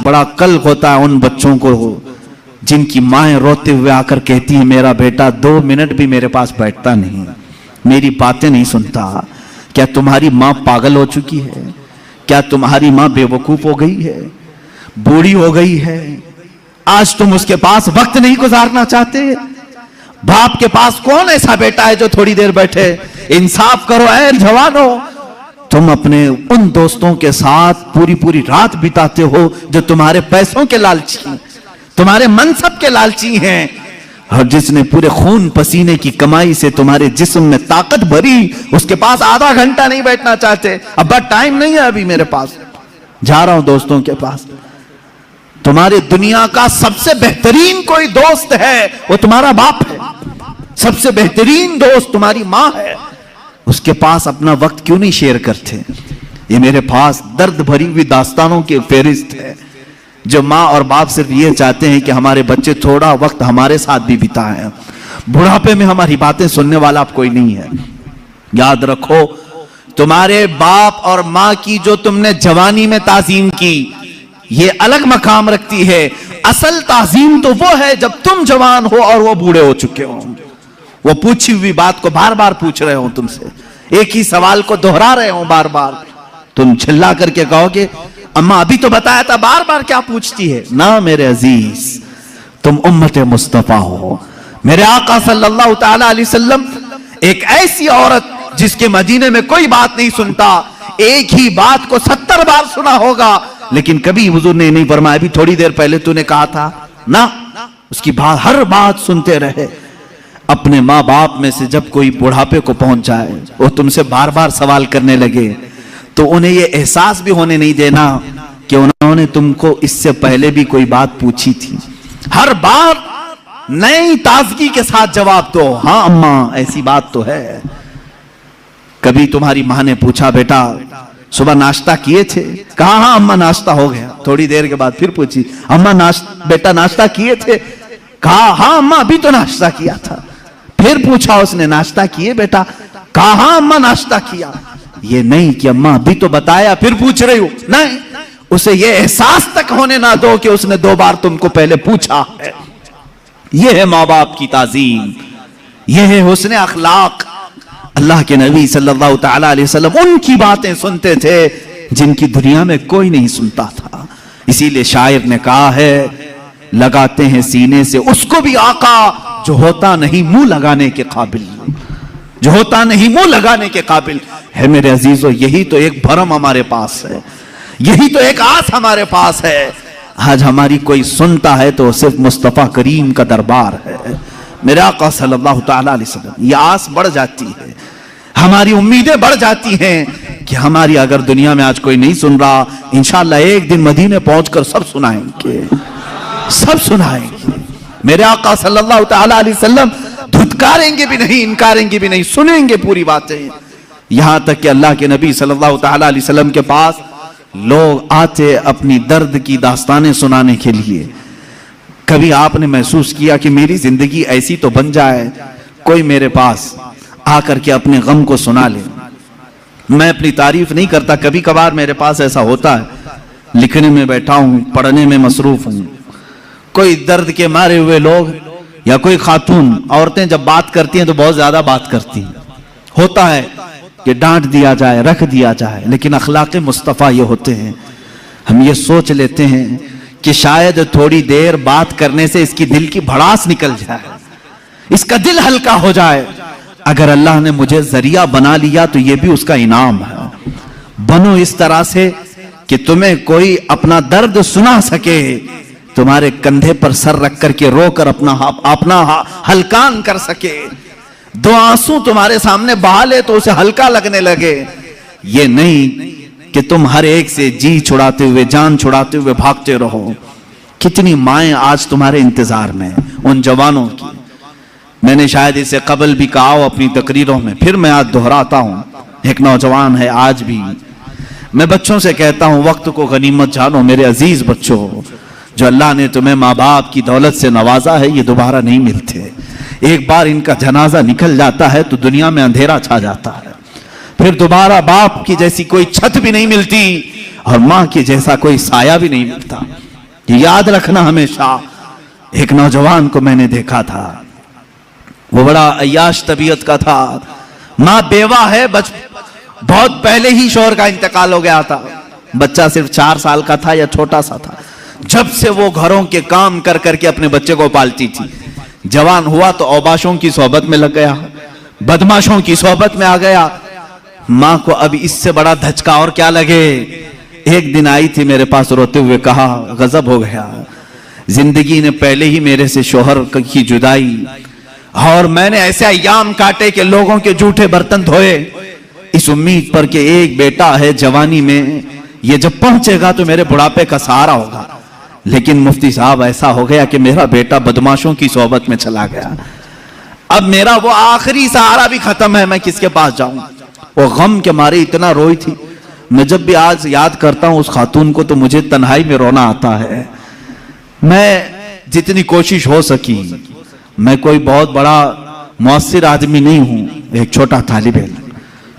बड़ा कल होता है उन बच्चों को जिनकी माएं रोते हुए आकर कहती है मेरा बेटा 2 मिनट भी मेरे पास बैठता नहीं, मेरी बातें नहीं सुनता। क्या तुम्हारी माँ पागल हो चुकी है? क्या तुम्हारी माँ बेवकूफ हो गई है, बूढ़ी हो गई है? आज तुम उसके पास वक्त नहीं गुजारना चाहते? बाप के पास कौन ऐसा बेटा है जो थोड़ी देर बैठे? इंसाफ करो ऐ जवानो। तुम अपने उन दोस्तों के साथ पूरी पूरी रात बिताते हो जो तुम्हारे पैसों के लालची, तुम्हारे मनसब के लालची हैं, और जिसने पूरे खून पसीने की कमाई से तुम्हारे जिस्म में ताकत भरी, उसके पास आधा घंटा नहीं बैठना चाहते। अब्बा टाइम नहीं है अभी मेरे पास, जा रहा हूं दोस्तों के पास। तुम्हारे दुनिया का सबसे बेहतरीन कोई दोस्त है वो तुम्हारा बाप है, सबसे बेहतरीन दोस्त तुम्हारी मां है। उसके पास अपना वक्त क्यों नहीं शेयर करते? ये मेरे पास दर्द भरी हुई दास्तानों की फेरिस्त है जो माँ और बाप सिर्फ ये चाहते हैं कि हमारे बच्चे थोड़ा वक्त हमारे साथ भी बिताएं। बुढ़ापे में हमारी बातें सुनने वाला अब कोई नहीं है। याद रखो, तुम्हारे बाप और माँ की जो तुमने जवानी में ताजीम की, ये अलग मकाम रखती है। असल ताजीम तो वो है जब तुम जवान हो और वो बूढ़े हो चुके हो। वो पूछी हुई बात को बार बार पूछ रहे हो तुमसे, एक ही सवाल को दोहरा रहे हो बार बार। तुम चिल्ला करके कहोगे अम्मा अभी तो बताया था, बार बार क्या पूछती है? ना मेरे अजीज, तुम उम्मत मुस्तफा हो। मेरे आका सल्लल्लाहु तआला अलैहि वसल्लम एक ऐसी औरत जिसके मदीने में कोई बात नहीं सुनता, एक ही बात को 70 बार सुना होगा, लेकिन कभी हुजूर ने नहीं फरमाया अभी थोड़ी देर पहले तूने कहा था ना। उसकी बात, हर बात सुनते रहे। अपने माँ बाप में से जब कोई बुढ़ापे को पहुंच जाए, वो तुमसे बार बार सवाल करने लगे, तो उन्हें ये एहसास भी होने नहीं देना कि उन्होंने तुमको इससे पहले भी कोई बात पूछी थी। हर बार नई ताजगी के साथ जवाब दो, हाँ अम्मा ऐसी बात तो है। कभी तुम्हारी माँ ने पूछा बेटा सुबह नाश्ता किए थे? कहा हाँ अम्मा नाश्ता हो गया। थोड़ी देर के बाद फिर पूछी अम्मा बेटा नाश्ता किए थे? कहा हाँ अम्मा अभी तो नाश्ता किया था। फिर पूछा उसने नाश्ता किए बेटा? कहा हाँ अम्मा नाश्ता किया। ये नहीं कि अम्मा अभी तो बताया फिर पूछ रही हो, नहीं, उसे ये एहसास तक होने ना दो कि उसने 2 बार तुमको पहले पूछा है। ये है माँ बाप की ताजीम, ये है हुस्न अखलाक। अल्लाह के नबी सल्लल्लाहु तआला अलैहि वसल्लम उनकी बातें सुनते थे जिनकी दुनिया में कोई नहीं सुनता था। इसीलिए शायर ने कहा है लगाते हैं सीने से उसको भी आका जो होता नहीं मुंह लगाने के काबिल, जो होता नहीं मुंह लगाने के काबिल है। मेरे अजीजों, यही तो एक भरम हमारे पास है, यही तो एक आस हमारे पास है। आज हमारी कोई सुनता है तो सिर्फ मुस्तफा करीम का दरबार है, मेरे आका सल्लल्लाहु तआला अलैहि वसल्लम। ये आस बढ़ जाती है, हमारी उम्मीदें बढ़ जाती हैं कि हमारी अगर दुनिया में आज कोई नहीं सुन रहा, इंशाअल्लाह एक दिन मदीने पहुंचकर सब सुनाएंगे, सब सुनाएंगे। मेरे आका सल्लल्लाहु तआला अलैहि वसल्लम धुतकारेंगे भी नहीं, इनकारेंगे भी नहीं, सुनेंगे पूरी बातें। यहां तक कि अल्लाह के नबी सल्लल्लाहु तआला अलैहि वसल्लम के पास लोग आते अपनी दर्द की दास्तानें सुनाने के लिए। कभी आपने महसूस किया कि मेरी जिंदगी ऐसी तो बन जाए, कोई मेरे पास आकर के अपने गम को सुना ले? मैं अपनी तारीफ नहीं करता, कभी कभार मेरे पास ऐसा होता है, लिखने में बैठा हूं, पढ़ने में मसरूफ हूं, कोई दर्द के मारे हुए लोग या कोई खातून, औरतें जब बात करती हैं तो बहुत ज्यादा बात करती हैं। होता है कि डांट दिया जाए, रख दिया जाए, लेकिन अखलाक मुस्तफ़ा ये होते हैं, हम ये सोच लेते हैं कि शायद थोड़ी देर बात करने से इसकी दिल की भड़ास निकल जाए, इसका दिल हल्का हो जाए। अगर अल्लाह ने मुझे जरिया बना लिया तो ये भी उसका इनाम है। बनो इस तरह से कि तुम्हें कोई अपना दर्द सुना सके, तुम्हारे कंधे पर सर रख करके रोकर अपना हल्कान कर सके, 2 आंसू तुम्हारे सामने बहा ले तो उसे हल्का लगने लगे। ये नहीं कि तुम हर एक से जी छुड़ाते हुए, जान छुड़ाते हुए भागते रहो। कितनी माएं आज तुम्हारे इंतजार में, उन जवानों की। मैंने शायद इसे कबल भी कहा हो अपनी तकरीरों में, फिर मैं आज दोहराता हूं। एक नौजवान है, आज भी मैं बच्चों से कहता हूं वक्त को गनीमत जानो। मेरे अजीज बच्चों, जो अल्लाह ने तुम्हें माँ बाप की दौलत से नवाजा है, ये दोबारा नहीं मिलते। एक बार इनका जनाजा निकल जाता है तो दुनिया में अंधेरा छा जाता है। फिर दोबारा बाप की जैसी कोई छत भी नहीं मिलती और माँ की जैसा कोई साया भी नहीं मिलता। याद रखना हमेशा। एक नौजवान को मैंने देखा था, वो बड़ा अय्याश तबीयत का था, मां बेवा है, बहुत पहले ही शौहर का इंतकाल हो गया था, बच्चा सिर्फ 4 साल का था या छोटा सा था। जब से वो घरों के काम कर करके अपने बच्चे को पालती थी, जवान हुआ तो औबाशों की सोहबत में लग गया, बदमाशों की सोहबत में आ गया। मां को अब इससे बड़ा धचका और क्या लगे। एक दिन आई थी मेरे पास रोते हुए, कहा गजब हो गया, जिंदगी ने पहले ही मेरे से शोहर की जुदाई, और मैंने ऐसे अय्याम काटे कि लोगों के जूठे बर्तन धोए, इस उम्मीद पर कि एक बेटा है जवानी में, ये जब पहुंचेगा तो मेरे बुढ़ापे का सहारा होगा। लेकिन मुफ्ती साहब ऐसा हो गया कि मेरा बेटा बदमाशों की सोहबत में चला गया। अब मेरा वो आखिरी सहारा भी खत्म है, मैं किसके पास जाऊं। वो गम के मारे इतना रोई थी। मैं जब भी आज याद करता हूं उस खातून को तो मुझे तन्हाई में रोना आता है। मैं जितनी कोशिश हो सकी, मैं कोई बहुत बड़ा मुअस्सिर आदमी नहीं हूं, एक छोटा तालिब इल्म,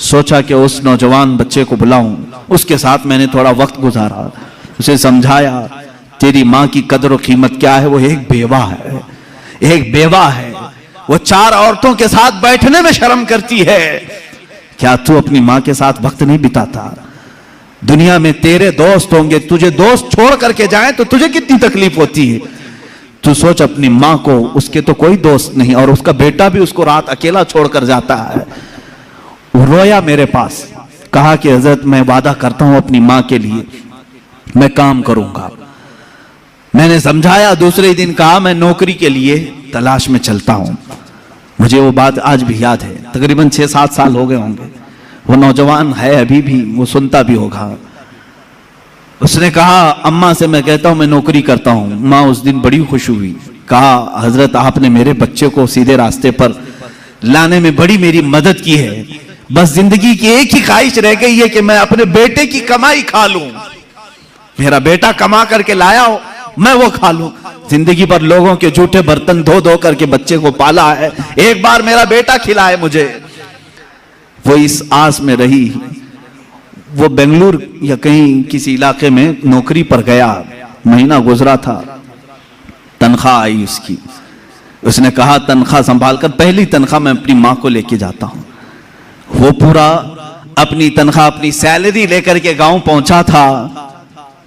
सोचा कि उस नौजवान बच्चे को बुलाऊं, उसके साथ मैंने थोड़ा वक्त गुजारा, उसे समझाया तेरी माँ की कदर और कीमत क्या है। वो एक बेवा है, एक बेवा है, वो 4 औरतों के साथ बैठने में शर्म करती है। क्या तू अपनी माँ के साथ वक्त नहीं बिताता? दुनिया में तेरे दोस्त होंगे, तुझे दोस्त छोड़ करके जाएं तो तुझे कितनी तकलीफ होती है। तू सोच अपनी माँ को, उसके तो कोई दोस्त नहीं, और उसका बेटा भी उसको रात अकेला छोड़कर जाता है। वो रोया मेरे पास, कहा कि हजरत मैं वादा करता हूं अपनी माँ के लिए मैं काम करूंगा। मैंने समझाया, दूसरे दिन कहा मैं नौकरी के लिए तलाश में चलता हूं। मुझे वो बात आज भी याद है, तकरीबन 6-7 साल हो गए होंगे। वो नौजवान है अभी भी, वो सुनता भी होगा। उसने कहा अम्मा से मैं कहता हूं मैं नौकरी करता हूं। माँ उस दिन बड़ी खुश हुई, कहा हजरत आपने मेरे बच्चे को सीधे रास्ते पर लाने में बड़ी मेरी मदद की है। बस जिंदगी की एक ही ख्वाहिश रह गई है कि मैं अपने बेटे की कमाई खा लूं। मेरा बेटा कमा करके लाया हो, मैं वो खा लूं। जिंदगी भर लोगों के जूठे बर्तन धो धो करके बच्चे को पाला है, एक बार मेरा बेटा खिलाए मुझे। वो इस आस में रही। वो बेंगलुरु या कहीं किसी इलाके में नौकरी पर गया, महीना गुजरा था, तनख्वाह आई उसकी। उसने कहा तनख्वाह संभाल कर, पहली तनख्वाह मैं अपनी माँ को लेके जाता हूं। वो पूरा अपनी तनख्वाह, अपनी सैलरी लेकर के गांव पहुंचा था,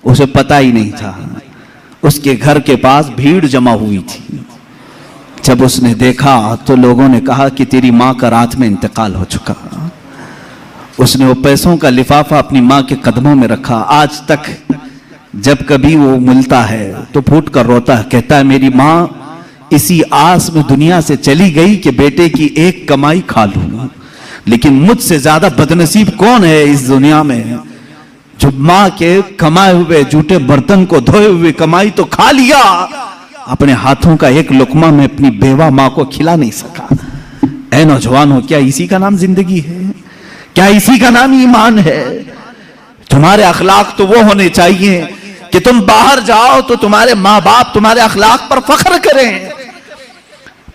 उसे पता ही नहीं था। उसके घर के पास भीड़ जमा हुई थी। जब उसने देखा तो लोगों ने कहा कि तेरी माँ का रात में इंतकाल हो चुका। उसने वो पैसों का लिफाफा अपनी माँ के कदमों में रखा। आज तक जब कभी वो मिलता है तो फूट कर रोता है, कहता है मेरी माँ इसी आस में दुनिया से चली गई कि बेटे की एक कमाई खा लूं। लेकिन मुझसे ज्यादा बदनसीब कौन है इस दुनिया में, जो माँ के कमाए हुए जूठे बर्तन को धोए हुए कमाई तो खा लिया, अपने हाथों का एक लुकमा में अपनी बेवा माँ को खिला नहीं सका। ऐ नौजवानों, क्या इसी का नाम जिंदगी है? क्या इसी का नाम ईमान है? तुम्हारे अखलाक तो वो होने चाहिए कि तुम बाहर जाओ तो तुम्हारे माँ बाप तुम्हारे अखलाक पर फख्र करें।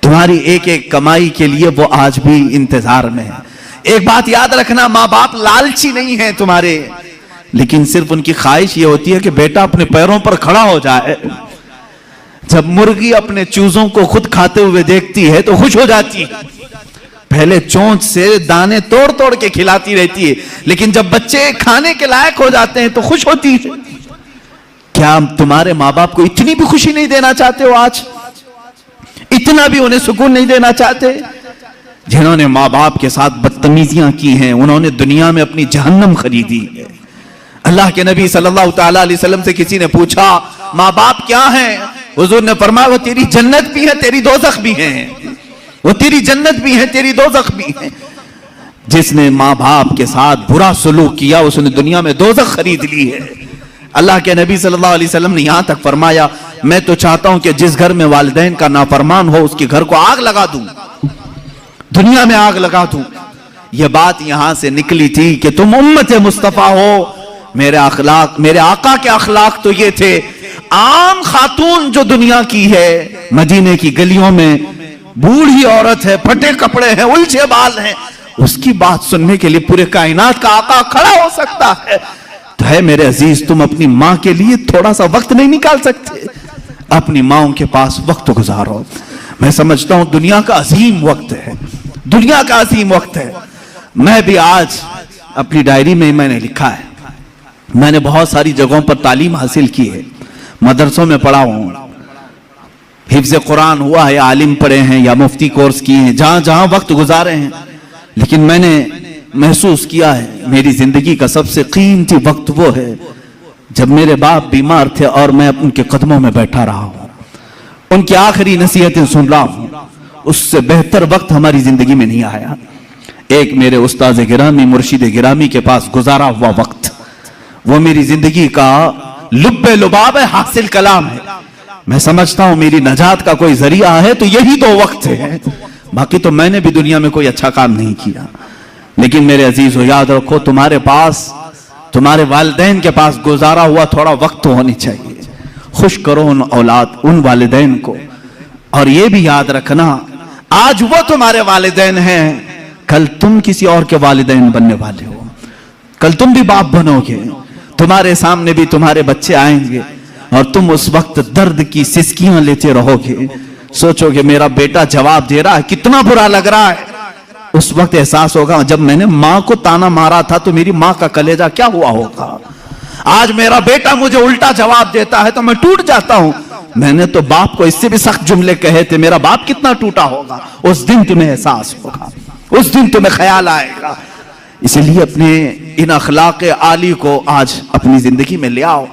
तुम्हारी एक एक कमाई के लिए वो आज भी इंतजार में है। एक बात याद रखना, माँ बाप लालची नहीं है तुम्हारे, लेकिन सिर्फ उनकी ख्वाहिश ये होती है कि बेटा अपने पैरों पर खड़ा हो जाए। जब मुर्गी अपने चूजों को खुद खाते हुए देखती है तो खुश हो जाती है। पहले चोंच से दाने तोड़ तोड़ के खिलाती रहती है, लेकिन जब बच्चे खाने के लायक हो जाते हैं तो खुश होती है। क्या तुम्हारे माँ बाप को इतनी भी खुशी नहीं देना चाहते हो? आज इतना भी उन्हें सुकून नहीं देना चाहते? जिन्होंने माँ बाप के साथ बदतमीजियां की हैं, उन्होंने दुनिया में अपनी जहन्नम खरीदी है। अल्लाह के नबी सल्लल्लाहु ताला अलैहि वसल्लम से किसी ने पूछा माँ बाप क्या हैं? हुजूर ने फरमाया वो तेरी जन्नत भी है, तेरी दोज़ख भी है। वो तेरी जन्नत भी है, तेरी दोज़ख भी है। जिसने माँ बाप के साथ बुरा सलूक किया उसने दुनिया में दोज़ख खरीद ली है। अल्लाह के नबी सल्लल्लाहु अलैहि वसल्लम ने यहां तक फरमाया, मैं तो चाहता हूं कि जिस घर में वालिदैन का नाफरमान हो उसके घर को आग लगा दूं, दुनिया में आग लगा दूं। यह बात यहां से निकली थी कि तुम उम्मत मुस्तफा हो। मेरे अखलाक, मेरे आका के अखलाक तो ये थे। आम खातून जो दुनिया की है, मदीने की गलियों में बूढ़ी औरत है, फटे कपड़े हैं, उलझे बाल हैं, उसकी बात सुनने के लिए पूरे कायनात का आका खड़ा हो सकता है। तो है मेरे अजीज, तुम अपनी मां के लिए थोड़ा सा वक्त नहीं निकाल सकते? अपनी माओं के पास वक्त गुजारो। मैं समझता हूं दुनिया का अजीम वक्त है, दुनिया का अजीम वक्त है। मैं भी आज अपनी डायरी में मैंने लिखा है, मैंने बहुत सारी जगहों पर तालीम हासिल की है, मदरसों में पढ़ा हूं, हिफ्ज़ कुरान हुआ है, आलिम पढ़े हैं या मुफ्ती कोर्स किए हैं, जहां जहां वक्त गुजारे हैं। लेकिन मैंने महसूस किया है मेरी जिंदगी का सबसे कीमती वक्त वो है जब मेरे बाप बीमार थे और मैं उनके कदमों में बैठा रहा हूं, उनकी आखिरी नसीहतें सुन रहा हूं। उससे बेहतर वक्त हमारी जिंदगी में नहीं आया। एक मेरे उस्ताद गिरामी, मुर्शिद गिरामी के पास गुजारा हुआ वक्त, वो मेरी जिंदगी का लुब्बे लुबाब है, हासिल कलाम है। मैं समझता हूं मेरी नजात का कोई जरिया है तो यही दो वक्त है। बाकी तो मैंने भी दुनिया में कोई अच्छा काम नहीं किया। लेकिन मेरे अजीजों, याद रखो, तुम्हारे पास, तुम्हारे वालिदैन के पास गुजारा हुआ थोड़ा वक्त तो होनी चाहिए। खुश करो उन औलाद, उन वालिदैन को। और ये भी याद रखना, आज वो तुम्हारे वालिदैन हैं, कल तुम किसी और के वालिदैन बनने वाले हो। कल तुम भी बाप बनोगे, तुम्हारे सामने भी तुम्हारे बच्चे आएंगे और तुम उस वक्त दर्द की सिसकियां लेते रहोगे। सोचोगे मेरा बेटा जवाब दे रहा है, कितना बुरा लग रहा है। उस वक्त एहसास होगा जब मैंने मां को ताना मारा था तो मेरी मां का कलेजा क्या हुआ होगा। आज मेरा बेटा मुझे उल्टा जवाब देता है तो मैं टूट जाता हूं। मैंने तो बाप को इससे भी सख्त जुमले कहे थे, मेरा बाप कितना टूटा होगा। उस दिन तुम्हें एहसास होगा, उस दिन तुम्हें ख्याल आएगा। इसलिए अपने इन अखलाक आली को आज अपनी जिंदगी में ले आओ।